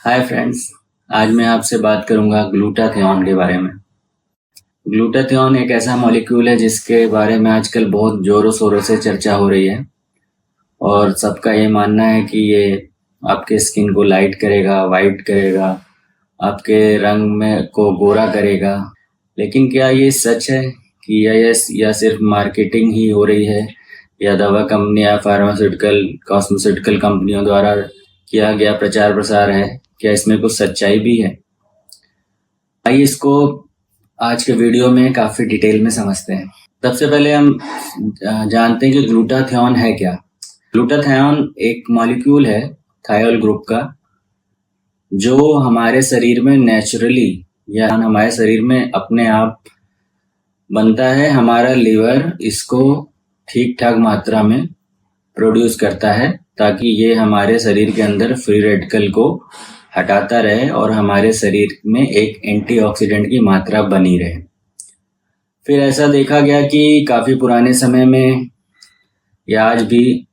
Hi friends. आज मैं आपसे बात करूंगा ग्लूटाथियोन के बारे में। ग्लूटाथियोन एक ऐसा मॉलिक्यूल है जिसके बारे में आजकल बहुत जोरों शोरों से चर्चा हो रही है और सबका ये मानना है कि ये आपके स्किन को लाइट करेगा, वाइट करेगा, आपके रंग में को गोरा करेगा। लेकिन क्या ये सच है कि या सिर्फ मार्केटिंग ही हो रही है या दवा कंपनी या फार्मास्यूटिकल कॉस्मेटिकल कंपनियों द्वारा किया गया प्रचार प्रसार है? क्या इसमें कुछ सच्चाई भी है? आइए इसको आज के वीडियो में काफ़ी डिटेल में समझते हैं। सबसे पहले हम जानते हैं कि ग्लूटाथियोन है क्या। ग्लूटाथियोन एक मॉलिक्यूल है थायोल ग्रुप का, जो हमारे शरीर में नेचुरली या हमारे शरीर में अपने आप बनता है। हमारा लिवर इसको ठीक ठाक मात्रा में प्रोड्यूस करता है ताकि ये हमारे शरीर के अंदर फ्री रेडिकल को हटाता रहे और हमारे शरीर में एक एंटीऑक्सीडेंट की मात्रा बनी रहे। फिर ऐसा देखा गया कि काफ़ी पुराने समय में या आज भी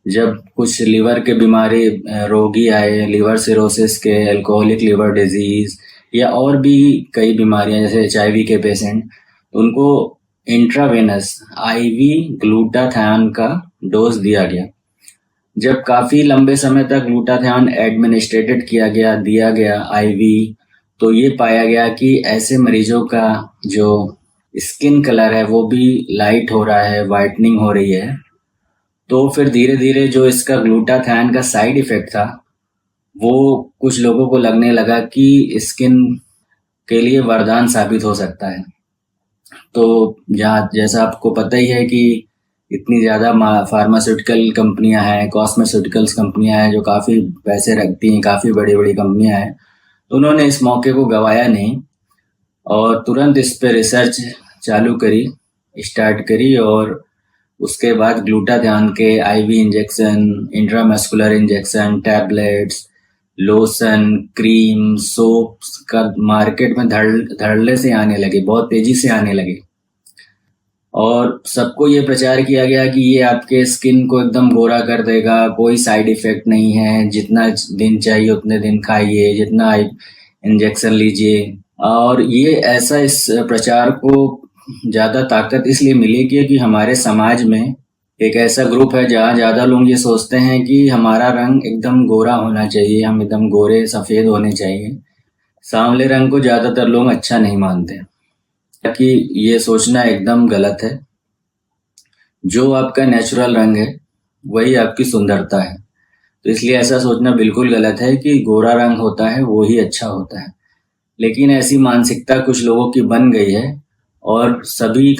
जब कुछ लिवर के बीमारी रोगी आए, लिवर सिरोसिस के, अल्कोहलिक लिवर डिजीज़ या और भी कई बीमारियां जैसे HIV के पेशेंट, उनको इंट्रावेनस IV ग्लूटाथियोन का डोज दिया गया। जब काफ़ी लंबे समय तक ग्लूटाथियोन एडमिनिस्ट्रेटेड दिया गया IV, तो ये पाया गया कि ऐसे मरीजों का जो स्किन कलर है वो भी लाइट हो रहा है, वाइटनिंग हो रही है। तो फिर धीरे धीरे जो इसका ग्लूटाथियोन का साइड इफ़ेक्ट था वो कुछ लोगों को लगने लगा कि स्किन के लिए वरदान साबित हो सकता है। तो जैसा आपको पता ही है कि इतनी ज़्यादा फार्मास्यूटिकल कंपनियां हैं, कॉस्मेटिकल्स कंपनियां हैं जो काफ़ी पैसे रखती हैं, काफ़ी बड़ी बड़ी कंपनियां हैं। तो उन्होंने इस मौके को गंवाया नहीं और तुरंत इस पर रिसर्च स्टार्ट करी और उसके बाद ग्लूटाथियोन के IV injection, intramuscular injection, tablets, lotion, cream, soaps का मार्केट में धड़ल्ले से आने लगे, बहुत तेज़ी से आने लगे और सबको ये प्रचार किया गया कि ये आपके स्किन को एकदम गोरा कर देगा, कोई साइड इफ़ेक्ट नहीं है, जितना दिन चाहिए उतने दिन खाइए, जितना इंजेक्शन लीजिए। और ये ऐसा इस प्रचार को ज़्यादा ताकत इसलिए मिली क्योंकि हमारे समाज में एक ऐसा ग्रुप है जहाँ ज़्यादा लोग ये सोचते हैं कि हमारा रंग एकदम गोरा होना चाहिए, हम एकदम गोरे सफ़ेद होने चाहिए। सांवले रंग को ज़्यादातर लोग अच्छा नहीं मानते, कि ये सोचना एकदम गलत है। जो आपका नेचुरल रंग है वही आपकी सुंदरता है, तो इसलिए ऐसा सोचना बिल्कुल गलत है कि गोरा रंग होता है वो ही अच्छा होता है। लेकिन ऐसी मानसिकता कुछ लोगों की बन गई है और सभी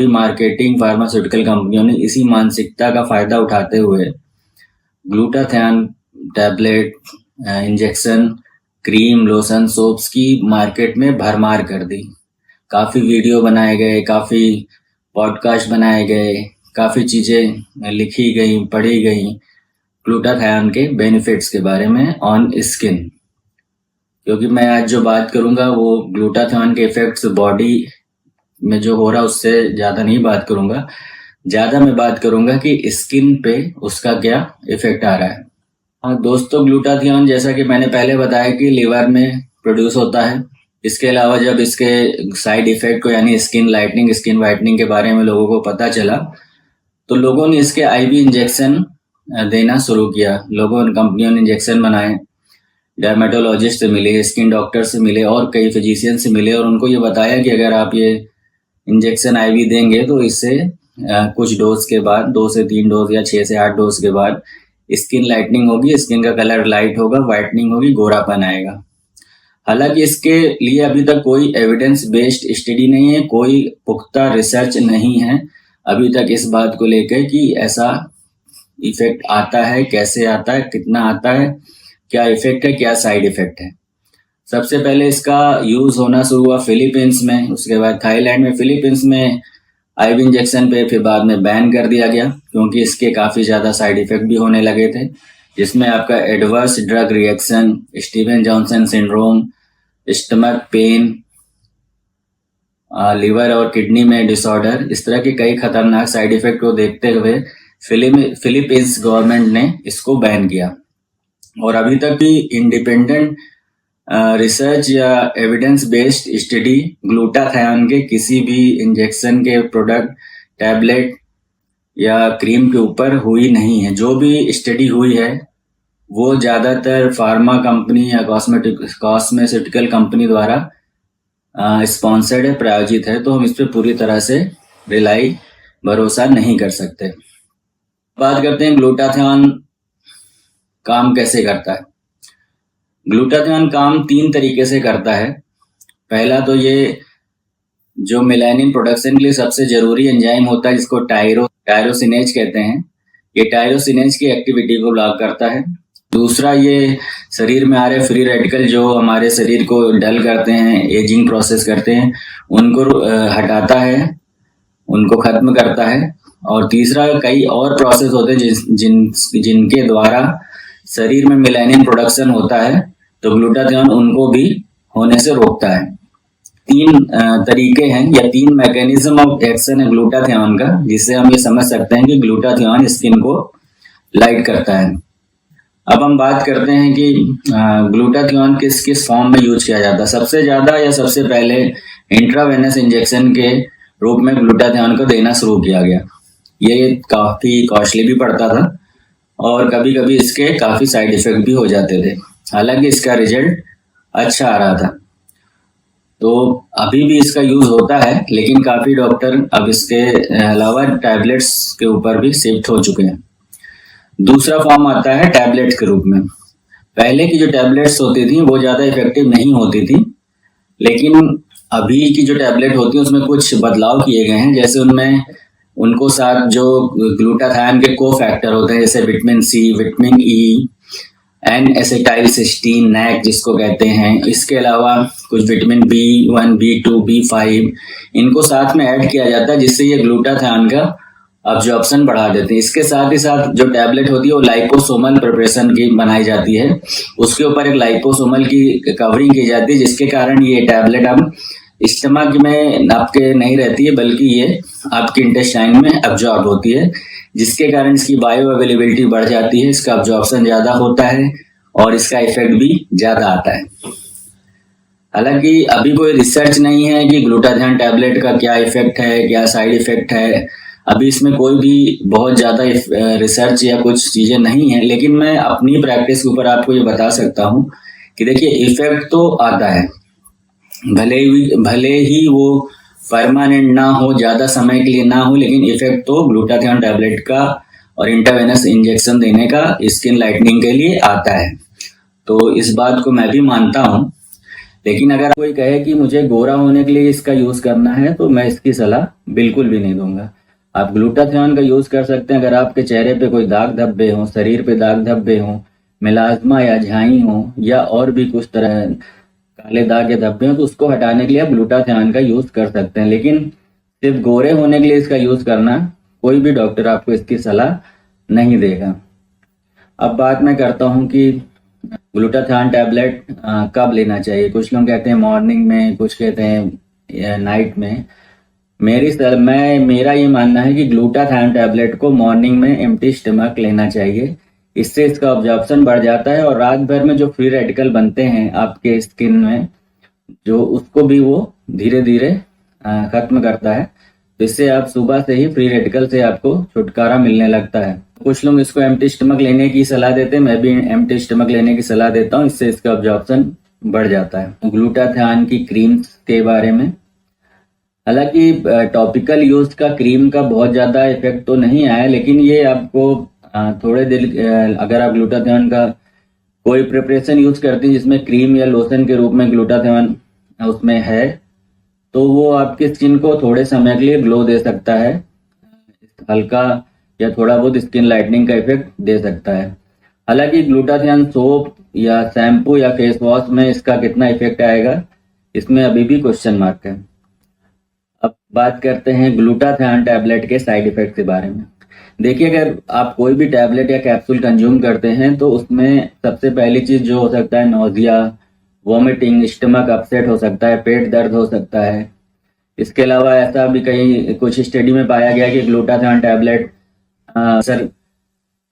मार्केटिंग फार्मास्यूटिकल कंपनियों ने इसी मानसिकता का फ़ायदा उठाते हुए glutathione tablet, injection, cream, lotion, soaps की मार्केट में भरमार कर दी। काफ़ी वीडियो बनाए गए, काफ़ी पॉडकास्ट बनाए गए, काफ़ी चीज़ें लिखी गई, पढ़ी गई ग्लूटाथियोन के बेनिफिट्स के बारे में ऑन स्किन। क्योंकि मैं आज जो बात करूँगा वो ग्लूटाथियोन के इफ़ेक्ट्स बॉडी में जो हो रहा उससे ज़्यादा नहीं बात करूँगा। ज़्यादा मैं बात करूँगा कि स्किन पे उसका क्या इफ़ेक्ट आ रहा है। हाँ दोस्तों, ग्लूटाथियोन जैसा कि मैंने पहले बताया कि लिवर में प्रोड्यूस होता है। इसके अलावा जब इसके साइड इफ़ेक्ट को यानी स्किन लाइटनिंग, स्किन वाइटनिंग के बारे में लोगों को पता चला तो लोगों ने इसके IV इंजेक्शन देना शुरू किया। कंपनियों ने इंजेक्शन बनाए, डर्मेटोलॉजिस्ट से मिले, स्किन डॉक्टर से मिले और कई फिजिशियन से मिले और उनको ये बताया कि अगर आप ये इंजेक्शन IV देंगे तो इससे कुछ डोज के बाद 2 से 3 डोज या 6 से 8 डोज के बाद स्किन लाइटनिंग होगी, स्किन का कलर लाइट होगा, वाइटनिंग होगी, गोरापन आएगा। हालांकि इसके लिए अभी तक कोई एविडेंस बेस्ड स्टडी नहीं है, कोई पुख्ता रिसर्च नहीं है अभी तक इस बात को लेकर कि ऐसा इफेक्ट आता है, कैसे आता है, कितना आता है, क्या इफेक्ट है, क्या साइड इफेक्ट है। सबसे पहले इसका यूज होना शुरू हुआ फिलीपींस में, उसके बाद थाईलैंड में। फिलीपींस में IV इंजेक्शन पे फिर बाद में बैन कर दिया गया क्योंकि इसके काफ़ी ज़्यादा साइड इफ़ेक्ट भी होने लगे थे, जिसमें आपका adverse drug reaction, Steven Johnson syndrome, stomach pain, liver और किडनी में डिसऑर्डर, इस तरह के कई खतरनाक साइड इफ़ेक्ट को देखते हुए फिलीपींस गवर्नमेंट ने इसको बैन किया। और अभी तक भी इंडिपेंडेंट रिसर्च या एविडेंस बेस्ड स्टडी ग्लूटाथायोन के किसी भी इंजेक्शन के प्रोडक्ट, टैबलेट या क्रीम के ऊपर हुई नहीं है। जो भी स्टडी हुई है वो ज़्यादातर फार्मा कंपनी या कॉस्मेटिकल कंपनी द्वारा स्पॉन्सर्ड है, प्रायोजित है, तो हम इस पर पूरी तरह से भरोसा नहीं कर सकते। बात करते हैं ग्लूटाथियोन काम कैसे करता है। ग्लूटाथियोन काम 3 तरीके से करता है। पहला तो ये जो मेलानिन प्रोडक्शन के लिए सबसे जरूरी एंजाइम होता है, जिसको टायरोसिनेज कहते हैं, ये टायरोसिनेज की एक्टिविटी को ब्लॉक करता है। दूसरा, ये शरीर में आ रहे फ्री रेडिकल जो हमारे शरीर को डल करते हैं, एजिंग प्रोसेस करते हैं, उनको हटाता है, उनको खत्म करता है। और तीसरा, कई और प्रोसेस होते हैं जिनके द्वारा शरीर में मेलानिन प्रोडक्शन होता है, तो ग्लूटाथियोन उनको भी होने से रोकता है। 3 तरीके हैं या 3 मैकेनिज्म ऑफ एक्शन है ग्लूटाथियोन का, जिससे हम ये समझ सकते हैं कि ग्लूटाथियोन स्किन को लाइट करता है। अब हम बात करते हैं कि ग्लूटाथियोन किस किस फॉर्म में यूज किया जाता है। सबसे ज्यादा या सबसे पहले इंट्रावेनस इंजेक्शन के रूप में ग्लूटाथियोन को देना शुरू किया गया। ये काफी कॉस्टली भी पड़ता था और कभी कभी इसके काफी साइड इफेक्ट भी हो जाते थे, हालांकि इसका रिजल्ट अच्छा आ रहा था। तो अभी भी इसका यूज होता है, लेकिन काफी डॉक्टर अब इसके अलावा टैबलेट्स के ऊपर भी शिफ्ट हो चुके हैं। दूसरा फॉर्म आता है टैबलेट्स के रूप में। पहले की जो टैबलेट्स होती थी वो ज्यादा इफेक्टिव नहीं होती थी, लेकिन अभी की जो टैबलेट होती है उसमें कुछ बदलाव किए गए हैं। जैसे उनमें उनको साथ जो ग्लूटाथायोन के को फैक्टर होते हैं, जैसे vitamin C, vitamin E, N acetylcysteine, NAC जिसको कहते हैं, इसके अलावा कुछ विटामिन B1, B2, B5, इनको साथ में ऐड किया जाता है, जिससे ये ग्लूटाथायोन का अब्जॉर्प्शन बढ़ा देते हैं। इसके साथ ही साथ जो टैबलेट होती है वो लाइपोसोमल प्रिपरेशन की बनाई जाती है, उसके ऊपर एक लाइपोसोमल की कवरिंग की जाती है, जिसके कारण ये टैबलेट अब स्टमक में आपके नहीं रहती है, बल्कि ये आपके इंटेस्टाइन में अब्जॉर्ब होती है, जिसके कारण इसकी बायो अवेलेबिलिटी बढ़ जाती है, इसका अब्जॉर्प्शन ज्यादा होता है और इसका इफेक्ट भी ज्यादा आता है। हालांकि अभी कोई रिसर्च नहीं है कि ग्लूटाथियोन टैबलेट का क्या इफेक्ट है, क्या साइड इफेक्ट है। अभी इसमें कोई भी बहुत ज्यादा रिसर्च या कुछ चीजें नहीं है, लेकिन मैं अपनी प्रैक्टिस के ऊपर आपको ये बता सकता हूँ कि देखिए, इफेक्ट तो आता है, भले ही वो परमानेंट ना हो, ज्यादा समय के लिए ना हो, लेकिन इफेक्ट तो ग्लूटाथियोन टैबलेट का और इंट्रावेनस इंजेक्शन देने का स्किन लाइटनिंग के लिए आता है। तो इस बात को मैं भी मानता हूँ, लेकिन अगर कोई कहे कि मुझे गोरा होने के लिए इसका यूज करना है, तो मैं इसकी सलाह बिल्कुल भी नहीं दूंगा। आप ग्लूटाथियोन का यूज कर सकते हैं अगर आपके चेहरे पे कोई दाग धब्बे हो, शरीर पे दाग धब्बे हो, मिलाज्मा या झाई हो, या और भी कुछ तरह काले दाग या धब्बे हो, तो उसको हटाने के लिए आप ग्लूटाथियोन का यूज कर सकते हैं। लेकिन सिर्फ गोरे होने के लिए इसका यूज करना, कोई भी डॉक्टर आपको इसकी सलाह नहीं देगा। अब बात मैं करता हूँ कि ग्लूटाथियोन टैबलेट कब लेना चाहिए। कुछ लोग कहते हैं मॉर्निंग में, कुछ कहते हैं नाइट में। मेरा ये मानना है कि ग्लूटाथियोन टैबलेट को मॉर्निंग में एम्प्टी स्टमक लेना चाहिए। इससे इसका ऑब्जॉर्प्शन बढ़ जाता है और रात भर में जो फ्री रेडिकल बनते हैं आपके स्किन में, जो उसको भी वो धीरे धीरे खत्म करता है। तो इससे आप सुबह से ही फ्री रेडिकल से आपको छुटकारा मिलने लगता है। कुछ लोग इसको एम्प्टी स्टमक लेने की सलाह देते हैं, मैं भी एम्प्टी स्टमक लेने की सलाह देता हूँ, इससे इसका ऑब्जॉर्प्शन बढ़ जाता है। ग्लूटाथियोन की क्रीम्स के बारे में, हालांकि टॉपिकल यूज का क्रीम का बहुत ज्यादा इफेक्ट तो नहीं आया, लेकिन ये आपको थोड़े दिन अगर आप ग्लूटाथियोन का कोई प्रिपरेशन यूज करते हैं जिसमें क्रीम या लोशन के रूप में ग्लूटाथियोन उसमें है, तो वो आपकी स्किन को थोड़े समय के लिए ग्लो दे सकता है, हल्का या थोड़ा बहुत स्किन लाइटनिंग का इफेक्ट दे सकता है। हालांकि ग्लूटाथियोन सोप या शैम्पू या फेस वॉश में इसका कितना इफेक्ट आएगा, इसमें अभी भी क्वेश्चन मार्क है। अब बात करते हैं ग्लूटाथियोन टैबलेट के साइड इफेक्ट के बारे में। देखिए, अगर आप कोई भी टैबलेट या कैप्सूल कंज्यूम करते हैं तो उसमें सबसे पहली चीज जो हो सकता है नोजिया, वॉमिटिंग, स्टमक अपसेट हो सकता है, पेट दर्द हो सकता है। इसके अलावा ऐसा भी कहीं कुछ स्टडी में पाया गया कि ग्लूटाथियोन टैबलेट सर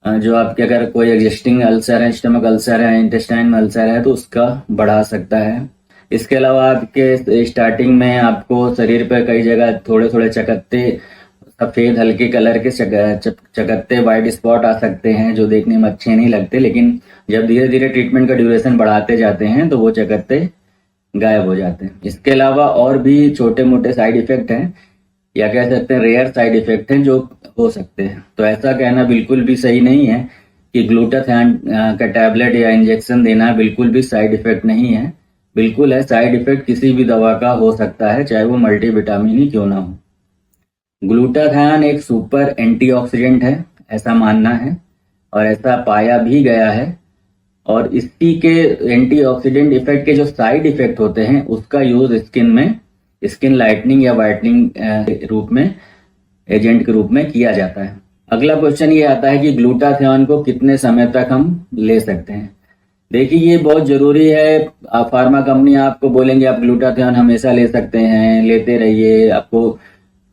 जो आपके अगर कोई एग्जिस्टिंग अल्सर है, स्टमक अल्सर है, इंटेस्टाइन में अल्सर है, तो उसका बढ़ा सकता है। इसके अलावा आपके स्टार्टिंग में आपको शरीर पर कई जगह थोड़े थोड़े चकत्ते, सफेद हल्के कलर के चकत्ते वाइट स्पॉट आ सकते हैं, जो देखने में अच्छे नहीं लगते, लेकिन जब धीरे धीरे ट्रीटमेंट का ड्यूरेशन बढ़ाते जाते हैं तो वो चकत्ते गायब हो जाते हैं। इसके अलावा और भी छोटे मोटे साइड इफेक्ट हैं, या कह सकते हैं रेयर साइड इफेक्ट हैं, जो हो सकते हैं। तो ऐसा कहना बिल्कुल भी सही नहीं है कि ग्लूटाथायोन का टैबलेट या इंजेक्शन देना बिल्कुल भी साइड इफेक्ट नहीं है। बिल्कुल है, साइड इफेक्ट किसी भी दवा का हो सकता है, चाहे वो मल्टीविटामिन ही क्यों ना हो। ग्लूटाथायोन एक सुपर एंटीऑक्सीडेंट है, ऐसा मानना है और ऐसा पाया भी गया है। और इसी के एंटीऑक्सीडेंट इफेक्ट के जो साइड इफेक्ट होते हैं उसका यूज स्किन में स्किन लाइटनिंग या वाइटनिंग रूप में एजेंट के रूप में किया जाता है। अगला क्वेश्चन ये आता है कि ग्लूटाथियोन को कितने समय तक हम ले सकते हैं। देखिए, ये बहुत जरूरी है। फार्मा कंपनी आपको बोलेंगे आप ग्लूटाथियोन हमेशा ले सकते हैं, लेते रहिए। आपको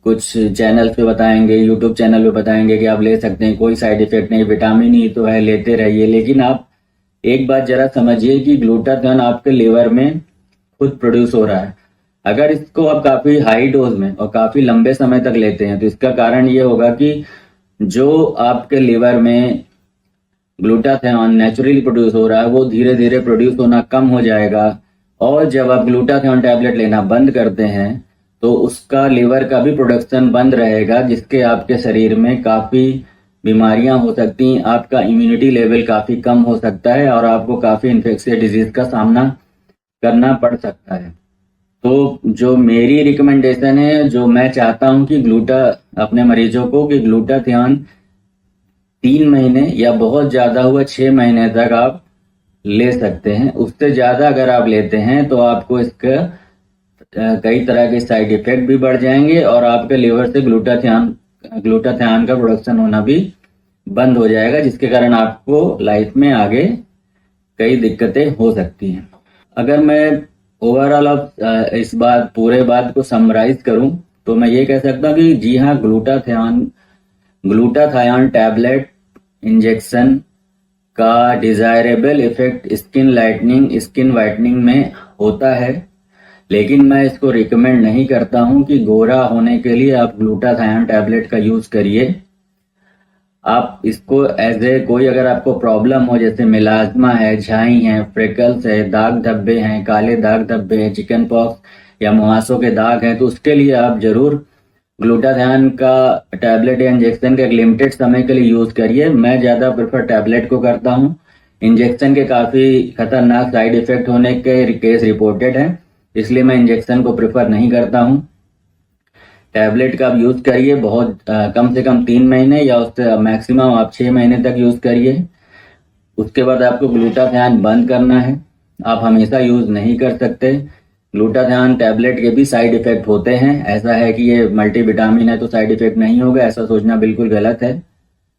कुछ चैनल पे बताएंगे, यूट्यूब चैनल पे बताएंगे कि आप ले सकते हैं, कोई साइड इफेक्ट नहीं, विटामिन ही तो है, लेते रहिए। लेकिन आप एक बात जरा समझिए कि ग्लूटाथियोन आपके लिवर में खुद प्रोड्यूस हो रहा है। अगर इसको आप काफी हाई डोज में और काफी लंबे समय तक लेते हैं तो इसका कारण ये होगा कि जो आपके लिवर में ग्लूटाथियोन नेचुरली प्रोड्यूस हो रहा है वो धीरे धीरे प्रोड्यूस होना कम हो जाएगा। और जब आप ग्लूटाथियोन टैबलेट लेना बंद करते हैं तो उसका लिवर का भी प्रोडक्शन बंद रहेगा, जिसके आपके शरीर में काफी बीमारियां हो सकती हैं, आपका इम्यूनिटी लेवल काफी कम हो सकता है और आपको काफी इन्फेक्शियस डिजीज का सामना करना पड़ सकता है। तो जो मेरी रिकमेंडेशन है, जो मैं चाहता हूं कि अपने मरीजों को कि ग्लूटाथियोन 3 महीने या बहुत ज्यादा हुआ 6 महीने तक आप ले सकते हैं। उससे ज्यादा अगर आप लेते हैं तो आपको इसका कई तरह के साइड इफेक्ट भी बढ़ जाएंगे और आपके लिवर से ग्लूटाथियोन का प्रोडक्शन होना भी बंद हो जाएगा, जिसके कारण आपको लाइफ में आगे कई दिक्कतें हो सकती हैं। अगर मैं ओवरऑल इस पूरे बात को समराइज करूं तो मैं ये कह सकता हूं कि जी हाँ, ग्लूटाथायोन टैबलेट इंजेक्शन का desirable effect skin lightening, skin whitening में होता है, लेकिन मैं इसको रिकमेंड नहीं करता हूं कि गोरा होने के लिए आप ग्लूटाथायोन टैबलेट का यूज करिए। आप इसको कोई अगर आपको प्रॉब्लम हो, जैसे मिलाज्मा है, झाई है, फ्रेकल्स है, दाग धब्बे हैं, काले दाग धब्बे हैं, चिकन पॉक्स या मुहासों के दाग हैं, तो उसके लिए आप जरूर ग्लूटाथियोन का टैबलेट या इंजेक्शन का एक लिमिटेड समय के लिए यूज करिए। मैं ज्यादा प्रेफर टैबलेट को करता हूँ। इंजेक्शन के काफी खतरनाक साइड इफेक्ट होने के केस रिपोर्टेड हैं, इसलिए मैं इंजेक्शन को प्रेफर नहीं करता हूँ। टैबलेट का आप यूज करिए, बहुत कम से कम 3 महीने या उससे मैक्सिमम आप 6 महीने तक यूज करिए। उसके बाद आपको ग्लूटाथियोन बंद करना है, आप हमेशा यूज नहीं कर सकते। ग्लूटाथियोन टैबलेट के भी साइड इफेक्ट होते हैं। ऐसा है कि ये मल्टीविटामिन है तो साइड इफेक्ट नहीं होगा, ऐसा सोचना बिल्कुल गलत है।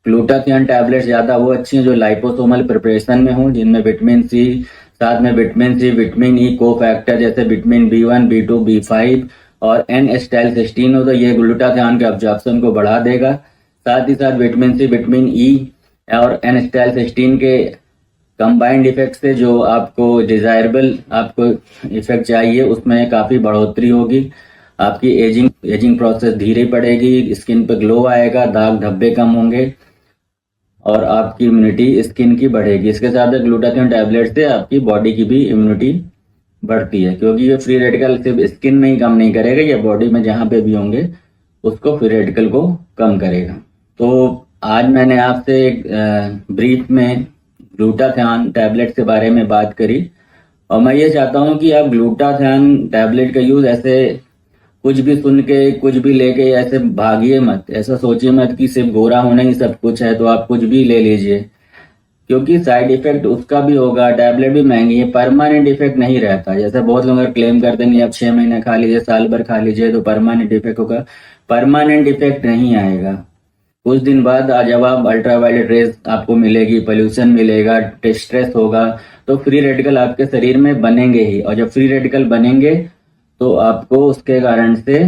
ग्लूटाथियोन टैबलेट ज्यादा वो अच्छी हैं जो लाइपोसोमल प्रिपरेशन में हो, जिनमें विटामिन सी, साथ में विटामिन सी, विटामिन ई को फैक्टर जैसे विटामिन B1, B2, B5 और N-एसिटाइलसिस्टीन हो, तो ये ग्लूटाथियोन के अब्जॉर्प्शन को बढ़ा देगा। साथ ही साथ विटामिन सी, विटामिन ई और N-एसिटाइलसिस्टीन के कंबाइंड इफेक्ट से जो आपको डिजायरेबल आपको इफेक्ट चाहिए उसमें काफी बढ़ोतरी होगी। आपकी एजिंग प्रोसेस धीरे पड़ेगी, स्किन पे ग्लो आएगा, दाग धब्बे कम होंगे और आपकी इम्यूनिटी स्किन की बढ़ेगी। इसके साथ ग्लूटाथियोन टैबलेट से आपकी बॉडी की भी इम्यूनिटी बढ़ती है, क्योंकि ये फ्री रेडिकल सिर्फ स्किन में ही कम नहीं करेगा, या बॉडी में जहां पे भी होंगे उसको फ्री रेडिकल को कम करेगा। तो आज मैंने आपसे एक ब्रीफ में ग्लूटाथियोन टैबलेट के बारे में बात करी, और मैं ये चाहता हूँ कि आप ग्लूटाथियोन टैबलेट का यूज ऐसे कुछ भी सुन के कुछ भी लेके ऐसे भागिए मत, ऐसा सोचिए मत कि सिर्फ गोरा होना ही सब कुछ है तो आप कुछ भी ले लीजिए, क्योंकि साइड इफेक्ट उसका भी होगा। टैबलेट भी महंगी है, परमानेंट इफेक्ट नहीं रहता। जैसे बहुत लोग क्लेम करते हैं आप 6 महीने खा लीजिए, साल भर खा लीजिए तो परमानेंट इफेक्ट होगा। परमानेंट इफेक्ट नहीं आएगा। कुछ दिन बाद जब आप अल्ट्रावायलेट रेज आपको मिलेगी, पोल्यूशन मिलेगा, स्ट्रेस होगा, तो फ्री रेडिकल आपके शरीर में बनेंगे ही, और जब फ्री रेडिकल बनेंगे तो आपको उसके कारण से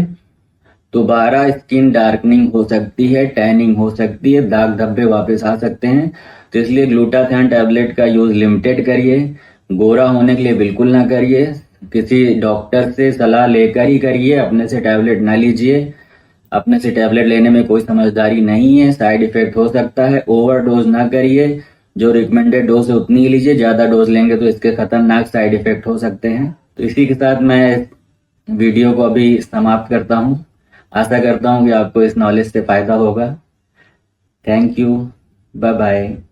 दोबारा स्किन डार्कनिंग हो सकती है, टैनिंग हो सकती है, दाग धब्बे वापस आ सकते हैं। तो इसलिए ग्लूटाथियोन टैबलेट का यूज लिमिटेड करिए, गोरा होने के लिए बिल्कुल ना करिए, किसी डॉक्टर से सलाह लेकर ही करिए, अपने से टैबलेट ना लीजिए। अपने से टैबलेट लेने में कोई समझदारी नहीं है, साइड इफेक्ट हो सकता है। ओवरडोज ना करिए, जो रिकमेंडेड डोज है उतनी ही लीजिए, ज़्यादा डोज लेंगे तो इसके खतरनाक साइड इफेक्ट हो सकते हैं। तो इसी के साथ मैं वीडियो को अभी समाप्त करता हूँ। आशा करता हूँ कि आपको इस नॉलेज से फ़ायदा होगा। Thank you, bye bye.